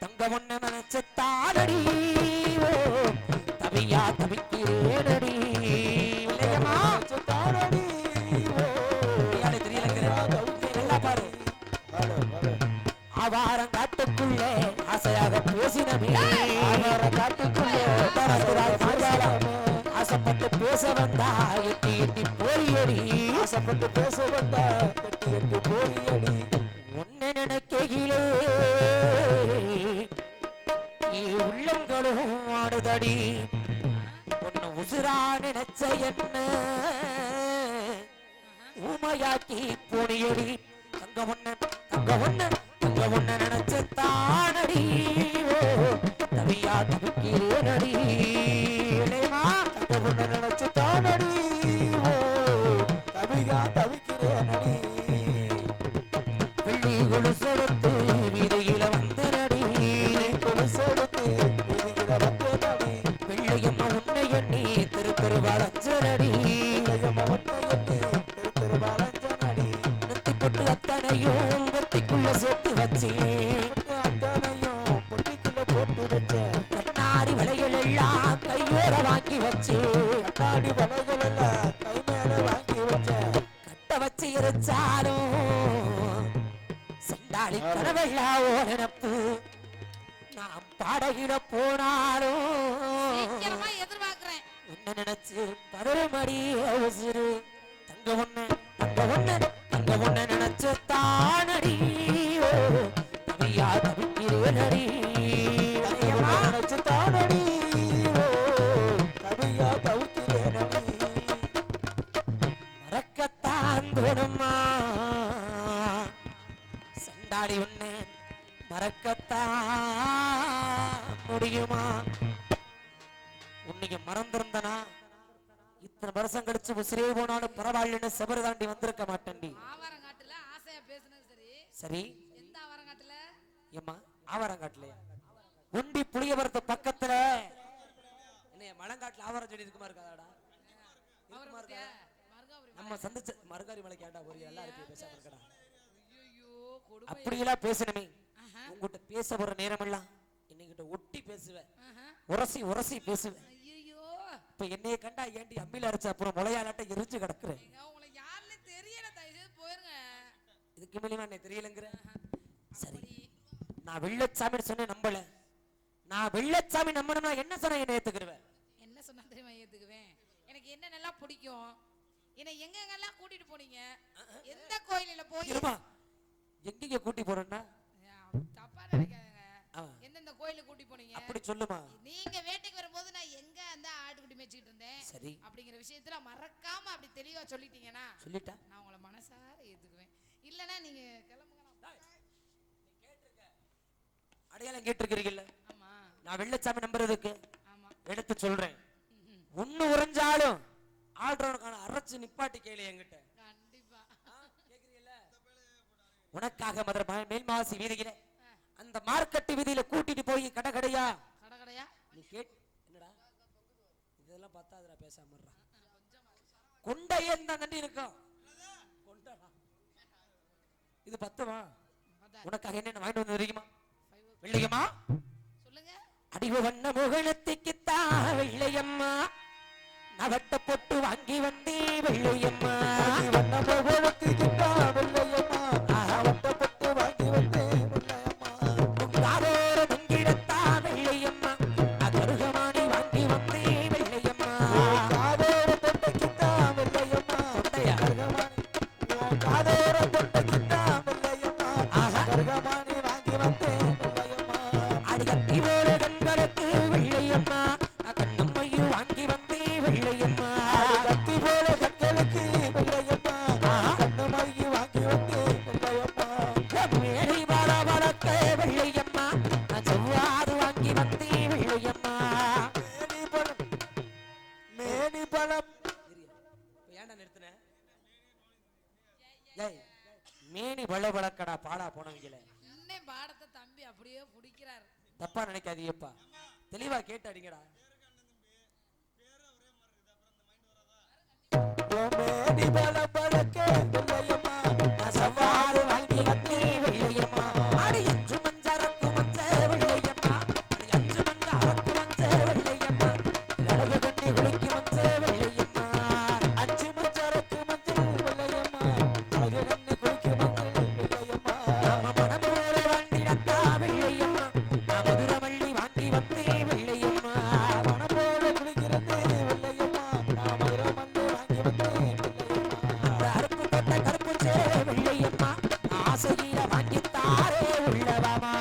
தங்க ஒண்ணு நினைச்சு தானடி தவியா தவிக்கிறேனடி. இல்லையம்மா தானடி தெரியலங்கிற நல்லா பாரு. ஆவாரம் காட்டுக்குள்ள ஆசையாக பேசினமே காட்டுக்குள்ளே ஆசைப்பட்டு பேச வந்தா எட்டி எட்டி போரியடி. ஆசைப்பட்டு பேச வந்தா எட்டி எட்டி போரியடி உன்னை நினைக்கையிலே உள்ளங்களும் ஆடுதடி. உன்னை உசுரா நினைச்ச என்ன ஊமையாக்கி போனியடி. தங்க ஒண்ணு நினைச்சு தானடி தவியா தவிக்கிறேனடி. இல்லையம்மா தங்க ஒண்ணு நினைச்சு தானடி தவியா தவிக்கிறேனடி வெள்ளி கொலுசெடுத்து வீதியில வந்தனடி. கொலுசெடுத்து வீதியில வந்தனடி வெள்ளையம்மா உன்னை எண்ணி திரு வளஞ்சனடி. திருவாலஞ்சனடி நெத்தி பொட்டு அத்தனையும் வெத்திக்குள்ள சேர்த்து வச்சேன். அத்தனையும் பொட்டிக்குள்ள போட்டு வச்சேன் கண்ணாடி வளையல் எல்லாம் கையோட வாங்கி வச்சேன். கண்ணாடி வலைகள் எல்லாம் கை மேல வாங்கி வச்சேன் கட்ட வச்சு எரிச்சாலும் சண்டாளி கனவெல்லாம் ஓ நினப்பு. நான் பாடகிட போனாலும் சீக்கிரமா எதிர்பார்க்கிறேன். உன்னை நினைச்சு பதறுமடி உசுரு. தங்க ஒண்ணு நினைச்சு தானடி தவியா தவிக்கிறேனடி. இல்லையம்மா நினைச்சு தானடி தவியா தவிக்கிறேனடி மறக்கத்தான் தோணுமா சண்டாடி உன்னை மறக்கத்தான் முடியுமா. உன்னைக்கு மறந்திருந்தனா இத்தனை வருஷம் கழிச்சு உசிரே போனாலும் பரவாயில்லன்னு செபரு தாண்டி வந்திருக்க மாட்டேன்டி. ஆவாரங்காட்டுல ஆசையா பேசுனது சரி. சரி எந்த ஆவாரங்காட்டுல? ஏம்மா ஆவாரங்காட்டுலயா? உண்டி புளியவரத்து பக்கத்துல என்ன மலங்காட்டுல ஆவாரம் செடி இருக்குமா இருக்காதாடா? இருக்குமா இருக்கா? நம்ம சந்திச்ச மருகாரி மலைக்கு ஏண்டா ஒரு எல்லாம் இருக்கு பேசாம இருக்கடா. ஐயோ கொடுமை. அப்படியெல்லாம் பேசணுமே. உங்ககிட்ட பேச போற நேரம் எல்லாம் என்னகிட்ட ஒட்டி பேசுவேன், உரசி உரசி பேசுவேன். ஐயோ இப்ப என்னைய கண்டா ஏண்டி அம்மியில அரைச்ச அப்புறம் முளையாலாட்ட எரிஞ்சு கிடக்குறேன். உங்களை யாருன்னு தெரியல, தயவு செய்து போயிருங்க. இதுக்கு மேலேயுமா என்ன தெரியலங்கிற? சரி நான் வெள்ளச்சாமின்னு சொன்னேன் நம்பல. நான் வெள்ளச்சாமி நம்பணும்னா என்ன சொன்ன என்ன ஏத்துக்கிடுவேன்? என்ன சொன்னா தெரியுமா ஏத்துக்குவேன்? எனக்கு என்னென்னலாம் பிடிக்கும், என்ன எங்கெங்கெல்லாம் கூட்டிட்டு போனீங்க, எந்த கோயிலில் போய் எங்க கூட்டி போறேன்னா தப்பா நினைக்காதீங்க, எந்தெந்த கோயிலுக்கு கூட்டி போனீங்க அப்படி சொல்லுமா. நீங்க வேட்டைக்கு வரும்போது நான் எங்க அந்த ஆட்டுக்குட்டி மேய்ச்சிட்டு இருந்தேன் சரி அப்படிங்கிற விஷயத்துல மறக்காம அப்படி தெளிவா சொல்லிட்டீங்கன்னா சொல்லிட்டா நான் உங்களை மனசார ஏத்துக்குவேன். இல்லனா நீங்க கிளம்புங்க. அடையாளம் கேட்டிருக்கிறீங்கல்ல? ஆமா நான் வெள்ளச்சாமி நம்புறதுக்கு ஆமா எடுத்து சொல்றேன். ஒண்ணு உறைஞ்சாலும் ஆல்ரவுண்டுக்கான அரைச்சு நிப்பாட்டி கேளு என்கிட்ட. கண்டிப்பா உனக்காக மதுரை மேல்மாசி வீதியில அந்த மார்க்கெட்டு வீதியில கூட்டிட்டு போய் கடை கடையா நீ என்னடா இதெல்லாம் பத்தாதுடா பேசாம கொண்டை ஏன் தண்டி இருக்கும் இது பத்துமா? உனக்காக என்ன வாங்கிட்டு வந்து தெரியுமா? ஏமா சொல்லுங்க. அடிவு வண்ண முகணத்துக்குத்தா வெள்ளையம்மா நவட்ட பொட்டு வாங்கி வந்தே வெள்ளையம்மா வண்ண முகத்துக்குத்தா வெள்ளையம்மா நவட்ட பொட்டு வாங்கி வந்தே வெள்ளையம்மா காதோர முங்கிடத்தா வெள்ளையம்மா கருகமானி வாங்கி வந்தே வெள்ளையம்மா காதோர பொட்டுக்குத்தா வெள்ளையம்மா கருகமானி காதோர பொட்டுக்குத்தா வெள்ளையம்மா கருகமானி வாங்கி வந்தே வெள்ளையம்மா அடிகத்தி போல கண்களுக்கு வெள்ளையம்மா கண்ணம்மையும் வாங்கி வந்தே வெள்ளையம்மா கத்தி போல கண்களுக்கு வெள்ளையம்மா கண்ணம்மையும் வாங்கி வந்தே வெள்ளையம்மா மேலை வள வளர்க்க வெள்ளையம்மா செவ்வாது வாங்கி வந்தே வெள்ளையம்மா மேனி பழம் ஏன்டா நிறுத்தின ஏய் மேனி வள வளர்க்கடா பாடா போனவங்கள இன்னும் பாடத்தை தம்பி அப்படியே பிடிக்கிறாரு. தப்பா நினைக்காதீங்கப்பா தெளிவா கேட்டு அடிங்கடா மேனி பழம் பழக்க வெள்ளையம்மா சவாறு வாங்கி வந்தே வெள்ளையம்மா அடி அஞ்சு மஞ்சரக்கு மஞ்ச வெள்ளையம்மா அடி அஞ்சு மஞ்ச அரக்கு மஞ்ச வெள்ளையம்மா அழகு கண்ணி குளிக்கு மஞ்ச வெள்ளையம்மா அச்சு மச்சரக்கு மஞ்சள் வெள்ளையம்மா அழகு கண்ணு குளிக்கு மஞ்சள் வெள்ளையம்மா நம்ம மனமோட வண்டிடத்தா வெள்ளையம்மா மதுரமல்லி வாங்கி வந்தே வெள்ளையம்மா மனமோட குளிக்கிறது வெள்ளையம்மா மதுரமல்லி வாங்கி வந்தே வெள்ளையம்மா அருப்பு போட்ட கருப்பு சேர வெள்ளையம்மா ஆசையில வாங்கித்தாரே உள்ளவமா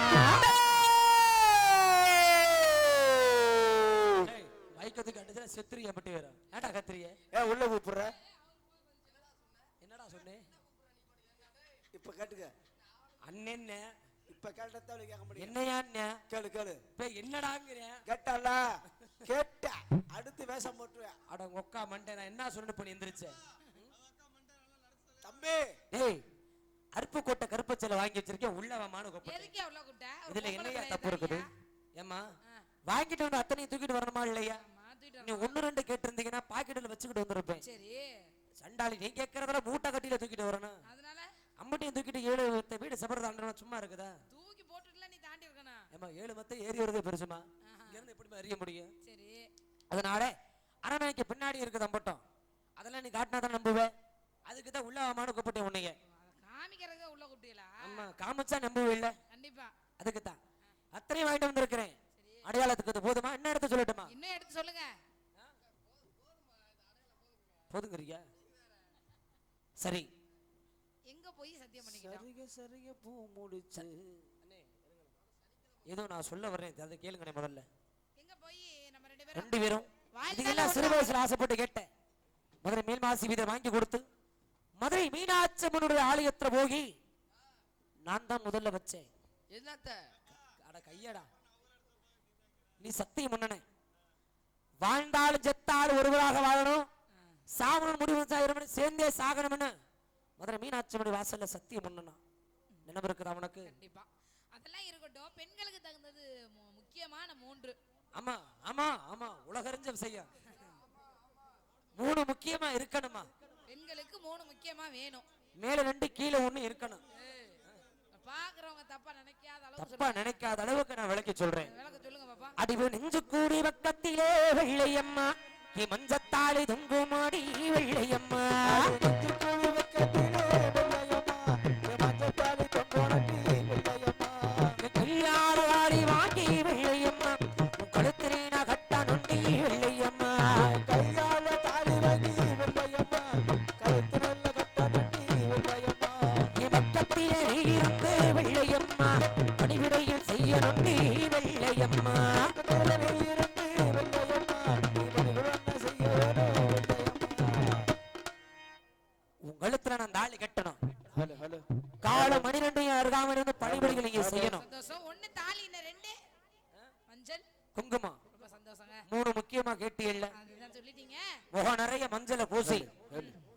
வைக்கத்துக்கு அடிச்சா செத்துரிய மட்டும் வேற ஏடா கத்திரிய உள்ள கூப்பிடுற என்னடா சொன்னேன் இப்ப கேட்டுக்க அண்ணன் இப்ப கேட்டதால கேட்க முடியும் என்னையா கேளு கேளு இப்ப என்னடாங்கிறேன் கேட்டல கேட்ட அடுத்து வேஷம் போட்டுருவேன் அட ஒக்கா மண்டை நான் என்ன சொல்லணும் பண்ணி எந்திரிச்சேன் தம்பி டேய் அருப்பு கோட்டை கருப்பச்சலை வாங்கி வச்சிருக்கேன் உள்ளவமான கூப்பிட்டு எதுக்கே உள்ள கூப்பிட்ட? ஒரு இதுல பொம்பளை என்னையா பிள்ளை தப்பு இருக்குது இருக்காங்க. ஏமா வாங்கிட்டு வந்து அத்தனையும் தூக்கிட்டு வரணுமா இல்லையா மாத்திட்டு நீ வரணும். ஒன்னு ரெண்டு கேட்டிருந்தீங்கன்னா பாக்கெட்ல வச்சுக்கிட்டு வந்திருப்பேன் சரி, சண்டாளி நீ கேட்கறதுல மூட்டை கட்டியில தூக்கிட்டு வரணும் அதனால அம்மட்டையும் தூக்கிட்டு 7 மத்த வீடு சபரதாண்டனா சும்மா இருக்குதா தூக்கி போட்டுட்டுல நீ தாண்டி இருக்கணும். ஏமா 7 மத்த ஏறி வருது பெருசுமா இங்க இருந்து எப்படி அறிய முடியும் சரி, அதனால அரண்மனைக்கு பின்னாடி இருக்குது அம்பட்டம் அதெல்லாம் நீ காட்டினா தான் நம்புவே அதுக்கு தான் உள்ளவமான கூப்பிட்டேன் உன்னைய காமிக்கிறதுக்கு உள்ள கூப்பிட்டீங்களா? ஆமா காமிச்சா நம்புவே இல்ல கண்டிப்பா. அதுக்கு தான் அத்தனையும் வாங்கிட்டு வந்திருக்கிறேன் அடையாளத்துக்கு இது போதுமா என்ன எடுத்து சொல்லட்டுமா இன்னும் எடுத்து சொல்லுங்க. போதுங்கறியா சரி எங்க போய் சத்தியம் பண்ணிக்கிட்டோம்? சரிக சரிக பூ முடிச்சு ஏதோ நான் சொல்ல வர்றேன் அதை கேளுங்கண்ணே முதல்ல எங்க போய் நம்ம ரெண்டு ரெண்டு பேரும் பேரும் வாயில இதுக்கெல்லாம் சிறு வயசுல ஆசைப்பட்டு கேட்டேன் மதுரை மேல்மாசி வீதை வாங்கி கொடுத்து மதுரை மீனாட்சி அம்மனுடைய ஆலயத்துல போகி நான் தான் முதல்ல வச்சேன் என்னத்த அட கையடா நீ சத்தியம் முன்னனே வாழ்ந்தாலும் செத்தாலும் ஒருவராக வாழணும் சாவணும் முடிவு வச்சா சேர்ந்தே சாகணும்னு மதுரை மீனாட்சி அம்மனுடைய வாசல்ல சத்தியம் முன்னனா நினைவு இருக்குதா உனக்கு கண்டிப்பா அதெல்லாம் இருக்கட்டும். பெண்களுக்கு தகுந்தது முக்கியமான 3. ஆமா ஆமா ஆமா உலகறிஞ்ச விஷயம் 3 முக்கியமா இருக்கணுமா பெண்களுக்கு 3 முக்கியமா வேணும். மேல 2 கீழே 1 இருக்கணும் பாக்குறவங்க தப்பா நினைக்காத அளவுக்கு தப்பா நினைக்காத அளவுக்கு நான் விளக்கி சொல்றேன் விளக்க சொல்லுங்க பாப்பா. அடிவு நெஞ்சு கூடி பக்கத்திலே வெள்ளையம்மா நீ மஞ்சத்தாளி தொங்குமாடி வெள்ளையம்மா நெஞ்சுக்குழி வெக்கத்திலே வெள்ளையம்மா மஞ்சத்தாலி தொங்கோனடி வெள்ளையம்மா கையால வாடி வாங்கி வெள்ளையம்மா கழுத்திலே நான் கட்ட நொண்டி வெள்ளையம்மா கையால தாலி வாங்கி வெள்ளையம்மா கழுத்தினல்ல கட்ட நட்டி வெள்ளையம்மா நீ பக்கத்திலே நீ இருந்து வெள்ளையம்மா பணிவிடையில் செய்ய நொண்டி வெள்ளையம்மா பக்கத்துல நீ இருந்து வெள்ளையம்மா நீ பணிவிடை செய்ய வேணும் வெள்ளையம்மா உன் கழுத்துல நான் தாலி கட்டணும் ஹலோ ஹலோ கால மணி 2 அருகாம இருந்து பணிபடிகள் நீங்க செய்யணும் சந்தோஷம். 1 தாலி, இன்னும் 2 மஞ்சள். குங்குமம் ரொம்ப சந்தோஷங்க. 3 முக்கியமா கேட்டீல்ல அதுதான் சொல்லிட்டீங்க. முகம் நிறைய மஞ்சளை பூசி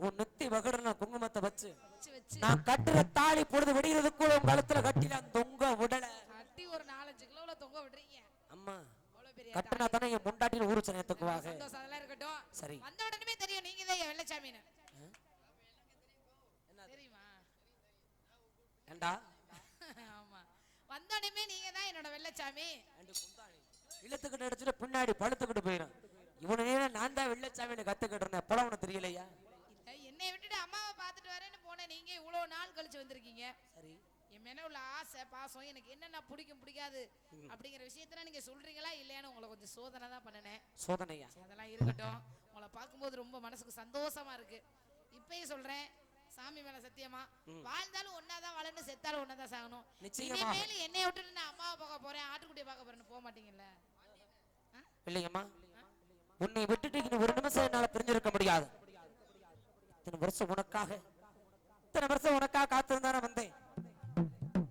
உன் நெத்தி வகடுல குங்குமத்தை வச்சு வச்சு வச்சு நான் கட்டுற தாலி பொழுது வெடிகிறதுக்குள்ள உன் கழுத்துல கட்டில தொங்க விடல கட்டி ஒரு 4-5 கிலோல தொங்க விடுறீங்க. அம்மா அவ்வளவு பெரிய கட்டினா தானே என் முண்டாட்டியில் ஊருச்சனை ஏத்துக்குவாங்க சந்தோஷம். அதெல்லாம் இருக்கட்டும். சரி வந்த உடனே தெரியும் நீங்க தான் வெள்ளச்சாமின்னு. தெரியுமா? ஏண்டா ஆமா. வந்த வந்தோடனே நீங்க தான் என்னோட வெள்ளச்சாமி. இழுத்துக்கிட்டு அடிச்சுட்டு பின்னாடி படுத்துக்கிட்டு போயிடும். இவனே நான் தான் வெள்ளச்சாமின்னு கத்துக்கிட்டு இருந்தேன். படம் உனக்கு தெரியலையா? என்னை விட்டுட்டு அம்மாவை பார்த்துட்டு வரேன்னு போனேன். நீங்க இவ்வளவு நாள் கழிச்சு வந்திருக்கீங்க. சரி, என் மேல உள்ள ஆசை பாசம் எனக்கு என்னென்ன பிடிக்கும் பிடிக்காது அப்படிங்கிற விஷயத்த நீங்க சொல்றீங்களா இல்லையான்னு உங்களை கொஞ்சம் சோதனை தான் பண்ணனேன். சோதனையா? அதெல்லாம் இருக்கட்டும். உங்களை பார்க்கும்போது ரொம்ப மனசுக்கு சந்தோஷமா இருக்கு. இப்பயும் சொல்றேன், சாமி மேல சத்தியமா, வாழ்ந்தாலும் ஒன்னாதான் வாழணும், செத்தாலும் ஒன்னாதான் சாகணும். இனிமேல் என்னை விட்டுட்டு நான் அம்மாவை பார்க்க போறேன், ஆட்டுக்குட்டியை பார்க்க போறேன்னு போக மாட்டீங்கல்ல? இல்லையம்மா, உன்னை விட்டுட்டு இங்க ஒரு நிமிஷம் என்னால பிரிஞ்சிருக்க முடியாது. இத்தனை வருஷம் உனக்காக காத்திருந்தான வந்தேன்.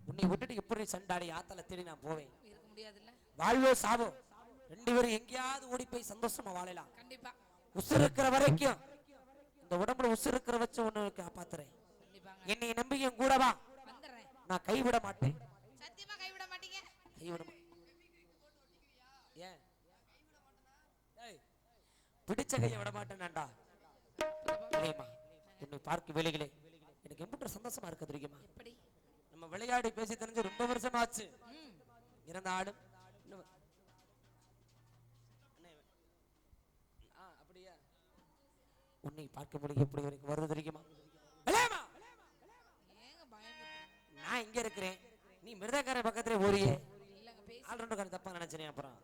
உன்னை விட்டுட்டு எப்படி சண்டாடி ஆத்தல தேடி நான் போவேன்? இருக்க முடியாதுல்ல. வாழ்வோ சாவோ ரெண்டு பேரும் எங்கேயாவது ஓடி போய் சந்தோஷமா வாழலாம். கண்டிப்பா. உசுர் இருக்கிற வரைக்கும் இந்த உடம்புல உசுர் இருக்கிற வச்சு ஒண்ணு காப்பாத்துறேன். என்னை நம்பி என் கூட வா, வந்துடுறேன். நான் கைவிட மாட்டேன். சத்தியமா கைவிட மாட்டீங்க? கைவிட ஏன்? பிடிச்ச கையை விட மாட்டேன்டா. என்னை பார்க்க வேலைகளே எனக்கு எப்படி சந்தோஷமா இருக்க தெரியுமா? நம்ம விளையாடி பேசி தெரிஞ்சு ரொம்ப வருஷம் ஆச்சு. இருந்தாலும் அப்படியா உன்னை பார்க்க முடியும் எப்படி எனக்கு வருது தெரியுமா? நான் இங்க இருக்கிறேன், நீ மிருதக்கார பக்கத்துல ஓடியே ஆல்ரவுண்டர் தப்பா நினைச்சேன். அப்புறம்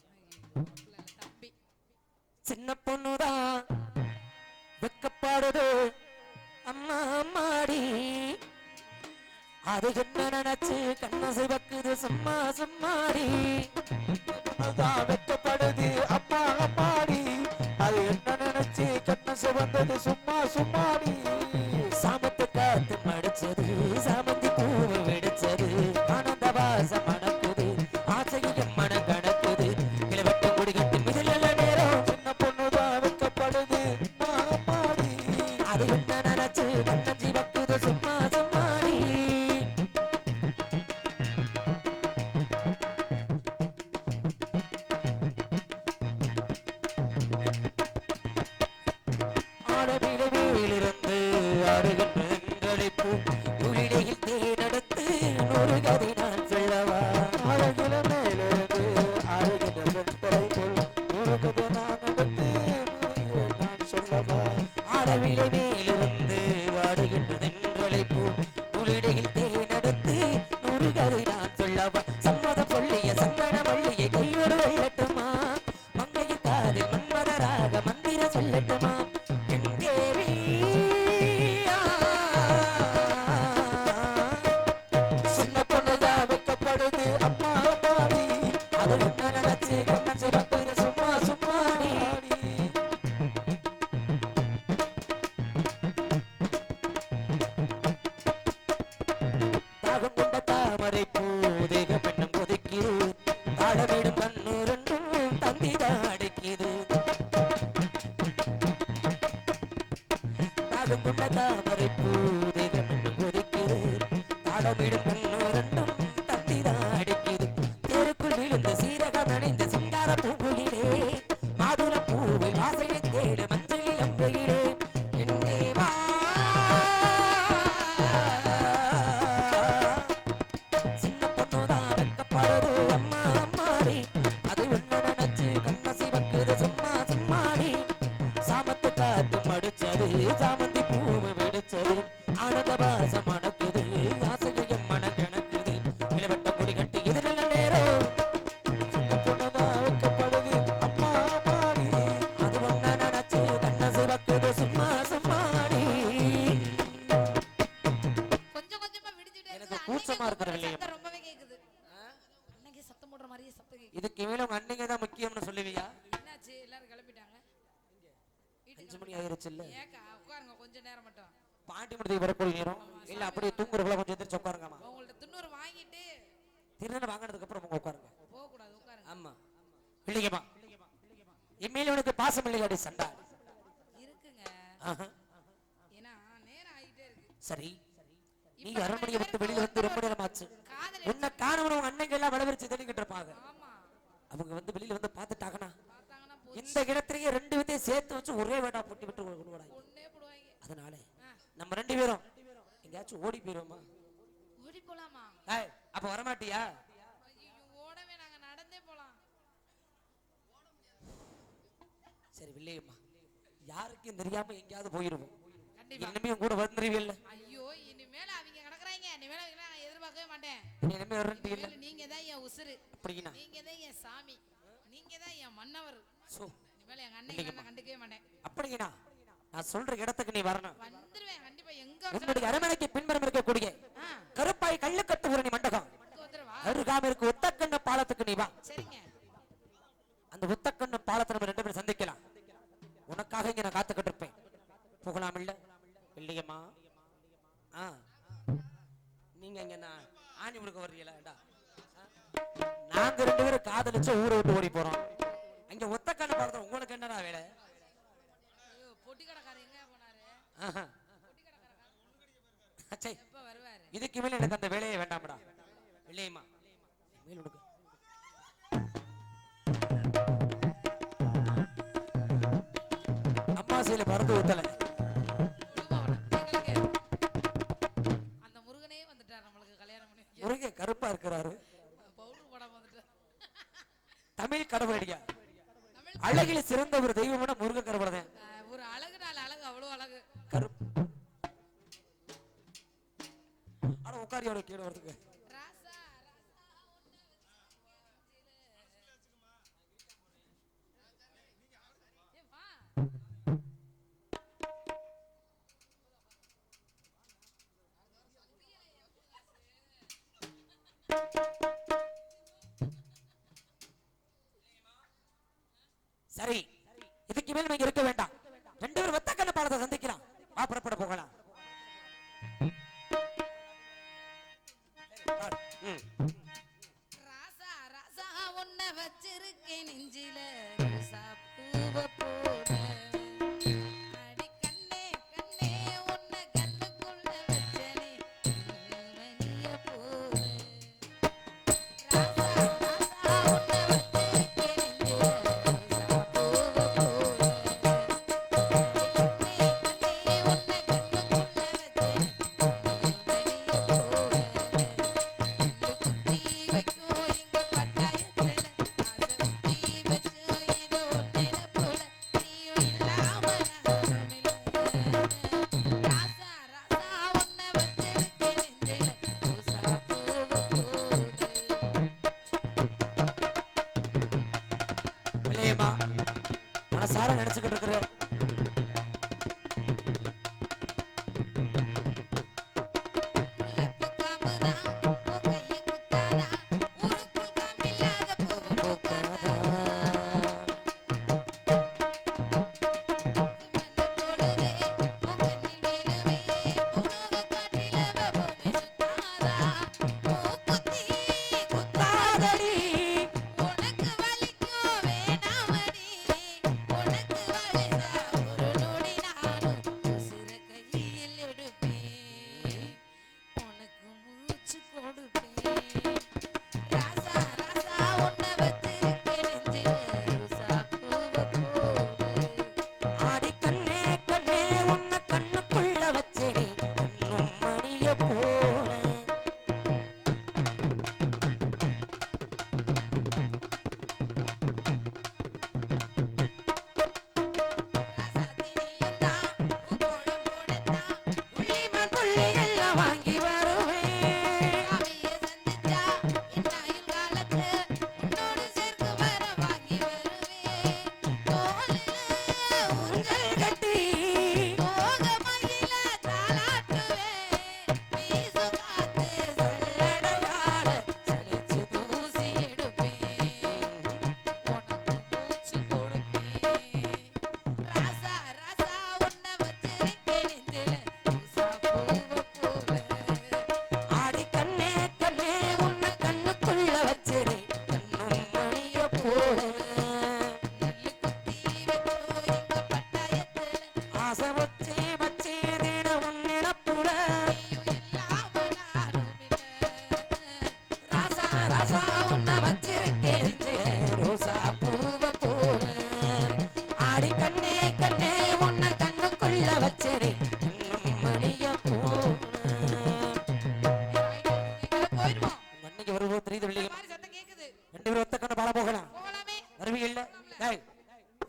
சின்ன பொண்ணுதான் வெக்கப்பாடுது அம்மா அம்மாடி, அது என்ன நினைச்சு கண்ண சிவக்குது சும்மா சும்மாடி. வெக்கப்படுது அம்மா அம்மாடி, அது என்ன நினைச்சு கண்ண சிவந்தது சும்மா சும்மாடி. சாமத்து காத்து மடிச்சது, சாமந்தி பூவு வெடிச்சது, ஆனந்த வாசம் மணக்குது, ஆசையும் மன கணக்குது, கிளவட்ட குடிக்கிட்டு மிதில நேரம். சின்ன பொண்ணுதான் வெக்கப்படுது அம்மா அம்மாடி, அது என்ன நினைச்சு கண்ண சிவக்குது சும்மா சும்மாடி. ஆடவிலிருந்து ஆடுகின்ற துளிடையில் தேனெடுத்து நூறு கதை நான் சொல்லவா. அழகில மேலிருந்து ஆடுகின்ற நூறு கதை நான் எடுத்து நான் சொல்லவா. ஆடவிலை மேலிருந்து ஆடுகின்ற தென்றலைப்பூ துளிடையில் தேனெடுத்து நூறு கதை நான் சொல்லவா. சம்மதம் சொல்லிய சந்தன வள்ளியை கையோடு வெல்லட்டுமா, மங்கைய காதில் மன்மதராக மந்திர சொல்லட்டுமா. சின்ன பொண்ணுதான் வெக்கப்படுது அம்மா அம்மாடி, அது என்ன நினைச்சு கண்ண சிவக்குது சும்மா சும்மாடி. தாகம் கொண்ட தாமரை பூதேக பெண்ணும் கொதிக்குது, தாழவிடும் கண்ணு ரெண்டும் தந்திதான் அடைக்குது. தாகம் கொண்ட தாமரை பூதேக பெண்ணும் கொதிக்குது, தாழவிடும் கண்ணு ரெண்டும் தந்திதான் அடைக்குது. தேருக்குள் விழுந்த சீரகம் நனைந்த சிங்கார பூங்குயிலே, மாதுள பூவில் வாசனை தேடு மஞ்சளில் அம்புகிறே. என்னே வா சின்ன பொண்ணுதான் வெக்கப்படுது அம்மா அம்மாடி, அது என்ன நினைச்சு கண்ண சிவக்குது சும்மா சும்மாடி. சாமத்து காத்து மடிச்சது, சாமந்தி பூவு வெடிச்சது, ஆனந்த வாசம் மணக்குது, ஆசையும் மன கணக்குது, இளவட்ட முடி கட்டி இது நல்ல நேரம். சின்ன பொண்ணுதான் வெக்கப்படுது அம்மா அம்மாடி, அது ஒன்ன நினைச்சு கண்ண சிவக்குது சும்மா சும்மாடி. கொஞ்சம் கொஞ்சமா விடிஞ்சிட்டே எனக்கு கூச்சமா இருக்கிற இல்லையா? சத்தம் ரொம்பவே கேக்குது. அன்னைக்கு சத்தம் போடுற மாதிரியே சத்தம் கேக்குது. இதுக்கு மேல உங்க அன்னைங்க தான் முக்கியம்னு சொல்லுவியா? என்னாச்சு? எல்லாரும் கிளம்பிட்டாங்க. 5 மணி ஆயிருச்சு இல்ல? ஏக்கா உட்காருங்க கொஞ்ச நேரம் மட்டும். பாண்டி முடித்து வரக்கூடிய நேரம் இல்ல, அப்படியே தூங்குறவங்கள கொஞ்சம் எந்திரிச்சு உட்காருங்கம்மா. உங்கள்ட்ட துண்ணூறு வாங்கிட்டு திருநெல் வாங்கினதுக்கு அப்புறம் உங்க உட்காருங்க. போக கூடாது, உட்காருங்க. ஆமா இல்லையம்மா, எம்மையில உனக்கு பாசம் இல்லையாடி சண்டா? இருக்குங்க. ஏன்னா நேரம் ஆகிட்டே இருக்கு. சரி, நீ அரண்மனையை விட்டு வெளியில வந்து ரொம்ப நேரம் ஆச்சு. உன்னை காணவன உங்க அண்ணங்க எல்லாம் வளவரிச்சு தேடிக்கிட்டு இருப்பாங்க. அவங்க வந்து வெளியில வந்து பாத்துட்டாங்கன்னா இந்த இடத்திலேயே 2 பேத்தையும் சேர்த்து வச்சு ஒரே வேடா போட்டு விட்டு கொண்டுவாங்க. அதனால நம்ம 2 பேரும் எங்கேயாச்சும் ஓடி போயிருவோமா? ஓடி போலாமா? அப்ப வரமாட்டியா? சரி வில்லையம்மா, யாருக்கும் தெரியாம எங்கேயாவது போயிருவோம். கண்டிப்பா. இனிமே கூட வந்துருவில்ல. ஐயோ இனிமேல அவங்க கிடக்குறாங்க, இனிமேல நான் எதிர்பார்க்கவே மாட்டேன். இனிமே வரண்டில்ல. நீங்க தான் என் உசுரு, அப்படினா நீங்க தான் என் சாமி, நீங்க தான் என் மன்னவர். சோ இனிமேல எங்க அண்ணன் நான் கண்டுக்கவே மாட்டேன். அப்படினா நான் சொல்ற இடத்துக்கு நீ வரணும். வந்துருவேன் கண்டிப்பா. எங்க உன்னுடைய அரண்மனைக்கு பின்புறம் இருக்கக்கூடிய கருப்பாய் கள்ளுக்கட்டு ஊரணி மண்டபம் அருகாமிற்கு ஒத்தக்கண்ண பாலத்துக்கு நீ வா. சரிங்க. அந்த ஒத்தக்கண்ண பாலத்தை நம்ம 2 பேரும் சந்திக்கலாம். உனக்காக இங்க நான் காத்துக்கிட்டு இருப்பேன். போகலாம் இல்ல இல்லையம்மா? நீங்க இங்க நான் ஆணி முடுக்க வர்றீங்களா? நாங்க 2 பேரும் காதலிச்சு ஊரை விட்டு ஓடி போறோம். அங்க ஒத்தக்கண்ண பாலத்துல உங்களுக்கு என்னடா வேலை? பொட்டி கடைக்காரர் எங்க போனாரு? எப்ப வருவாரு? இதுக்கு மேல எனக்கு அந்த வேலையே வேண்டாம்டா இல்லையம்மா. மேல் உனக்கு அம்மாசியில மருந்து ஊத்தல. அந்த முருகனே வந்துட்டார் நம்மளுக்கு கல்யாணம் பண்ணி. முருகன் கருப்பா இருக்கிறாரு. பவுடர் போடாம வந்துட்டார். தமிழ் கடவுளடியா, அழகில் சிறந்த ஒரு தெய்வமான முருகன் கடவுளதான். ஒரு அழகு நாள் அழகு, அவ்வளவு அழகு. கருப்பு ஆனா உட்காரியோட கீழே வரதுக்கு சரி. இதுக்கு மேல் நீங்க இருக்க வேண்டாம். 2 பேரும் ஒத்தக்கண்ண பாலத்தை சந்திக்கலாம். வா புறப்பட போகலாம். ராசா ராசா உன்னை வச்சிருக்கேன் நெஞ்சில ரோசா பூவ போல. அடி கண்ணே கண்ணே உன்னை கண்ணுக்குள்ள வச்சனே மணிய போல. ராசா ராசா உன்னை வச்சிருக்கேன் நெஞ்சில ரோசா பூவ போல. கண்ணே கண்ணே உன்னை கண்ணுக்குள்ள வச்சனே மணிய போல. மனசார நினைச்சுக்கிட்டு இருக்கிற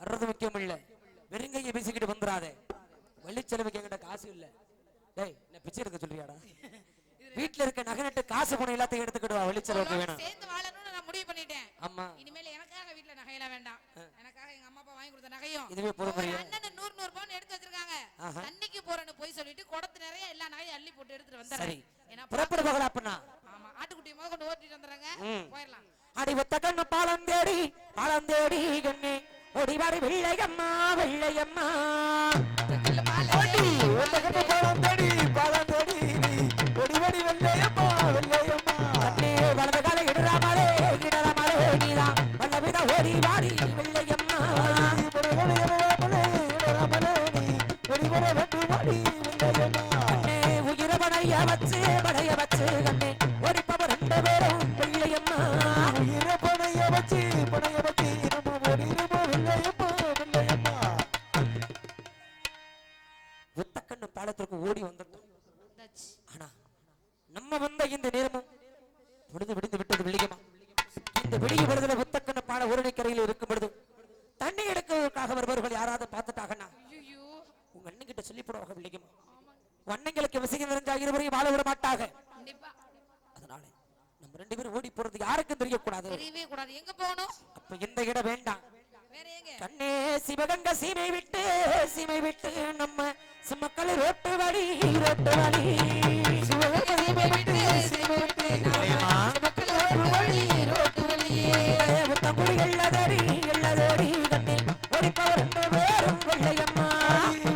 வர்றது முக்கியம் இல்ல. செலவுக்கு என்கிட்ட காசு இல்ல. டேய் என்ன பிச்சை எடுக்க சொல்றியாடா? வீட்டுல இருக்க நகை நட்டு காசு பணம் எல்லாத்தையும் எடுத்துக்கிடுவா, வெளிச்செலவுக்கு வேணும். சேர்ந்து வாழணும்னு நான் முடிவு பண்ணிட்டேன். ஆமா, இனிமேல் எனக்காக வீட்டுல நகையெல்லாம் வேண்டாம். எனக்காக எங்க அம்மா அப்பா வாங்கி கொடுத்த நகையும் இதுவே போதும். அண்ணன் 100 பவுன் எடுத்து வச்சிருக்காங்க. தண்ணிக்கு போறேன்னு போய் சொல்லிட்டு குடத்து நிறைய எல்லா நகையும் அள்ளி போட்டு எடுத்துட்டு சரி, வந்துடுறேன். ஏன்னா புறப்படு போகலாம் அப்பனா. ஆமா, ஆட்டுக்குட்டி முத கொண்டு ஓட்டிட்டு வந்துடுறாங்க. போயிடலாம். அடி ஒத்த கண்ணு பாலம் தேடி கண்ணே ஓடி வாடி வெள்ளையம்மா வெள்ளையம்மா. ஒத்த கண்ணு பாலம் தேடி ஓடி வாடி வெள்ளையம்மா வெள்ளையம்மா. கண்ணே வலது காலை இடராமலே நீதான் வல்லவிதா ஓடி வாடி வெள்ளையம்மா. கண்ணே உயிர படைய வச்சு கண்ணே ஓடிப்பவ 2 பேரும் வெள்ளையம்மா. உயிர படைய வச்சு நம்ம ஓடிருமோ வெள்ளையம்மா வெள்ளையம்மா. ஒத்தக்கண்ணு பாலத்திற்கு ஓடி வந்துட்டோம். வந்தாச்சு. ஆனா நம்ம வந்த இந்த நேரமும் பொழுது விடிந்து விட்டது வெள்ளியம்மா. இந்த விடிய பொழுதுல ஒத்தக்கண்ணு பால ஊரணிக்கரையில் இருக்கும் பொழுது தண்ணி எடுக்கிறதுக்காக வருபவர்கள் யாராவது பார்த்துட்டாங்கன்னா ஐயோ, உங்க அண்ணன் கிட்ட சொல்லி போடுவாங்க வெள்ளியம்மா. அண்ணங்களுக்கு விசையம் நிறைஞ்சா இருவரையும் வாழ விட மாட்டாங்க. கண்டிப்பா அதனால நம்ம 2 பேரும் ஓடி போறது யாருக்கும் தெரியக்கூடாது. தெரியவே கூடாது. எங்க போகணும்? அப்ப இந்த இடம் வேண்டாம். வேற எங்க? கண்ணே சிவகங்க சீமை விட்டு நம்ம சிம்மக்களை ரோட்டு வழி சிவகங்கை சீமை விட்டு வெள்ளையம்மா. புத்தங்குடி எள்ளதடி கண்ணே ஓடிப்பவர் 2 பேரும் வெள்ளையம்மா.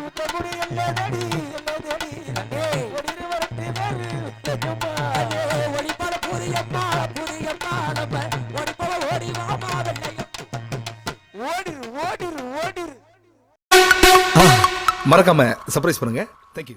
உத்தமுடி எல்லதடி கண்ணே ஒளிப்பட புதியம்மா நம்ம ஓடிப்பவ ஓடி வாமா வெள்ளையம். ஓடிரு மறக்காம சர்ப்ரைஸ் பண்ணுங்க. தேங்க்யூ.